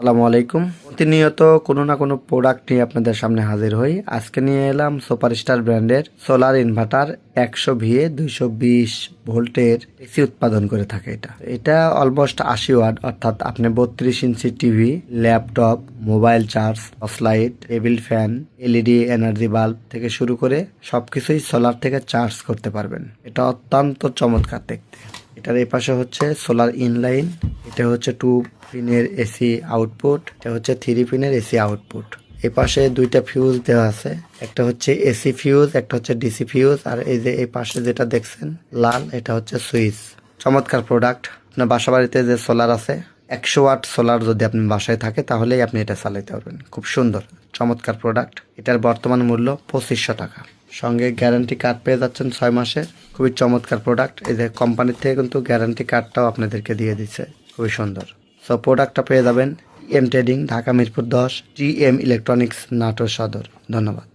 আসসালামু আলাইকুম। প্রতিনিয়ত কোনো না কোনো প্রোডাক্ট নিয়ে আপনাদের সামনে হাজির হই। আজকে নিয়ে এলাম সুপারস্টার ব্র্যান্ডের সোলার ইনভার্টার 100 ভিএ 220 ভোল্টের এসি উৎপাদন করে থাকে। এটা অলমোস্ট 80 ওয়াট, অর্থাৎ আপনি 32 inch TV, laptop, mobile charge, torch light, table fan, LED energy bulb থেকে শুরু করে সবকিছুই সোলার থেকে চার্জ করতে পারবেন। এটা অত্যন্ত চমৎকার দেখতে। এটার এই পাশে হচ্ছে সোলার ইনলাইন, এটা হচ্ছে 2 পিনের এসি আউটপুট, এটা হচ্ছে 3 পিনের এসি আউটপুট। এই পাশে দুইটা ফিউজ দেওয়া আছে, একটা হচ্ছে এসি ফিউজ, একটা হচ্ছে ডিসি ফিউজ, আর এই যে এই পাশে যেটা দেখছেন লাল, এটা হচ্ছে সুইচ। চমৎকার প্রোডাক্ট। আপনার বাসা বাড়িতে যে সোলার আছে, 100 ওয়াট সোলার যদি আপনি বাসায় থাকে তাহলেই আপনি এটা চালাতে পারবেন। খুব সুন্দর চমৎকার প্রোডাক্ট। এটার বর্তমান মূল্য 2500 টাকা। সঙ্গে গ্যারান্টি কার্ড পেয়ে যাচ্ছেন 6 মাসের। খুবই চমৎকার প্রোডাক্ট। এই যে কোম্পানির থেকে কিন্তু গ্যারান্টি কার্ডটাও আপনাদেরকে দিয়ে দিচ্ছে, খুবই সুন্দর। সো প্রোডাক্টটা পেয়ে যাবেন M trading, Dhaka Mirpur 10, T M electronics, Natore Sadar. ধন্যবাদ।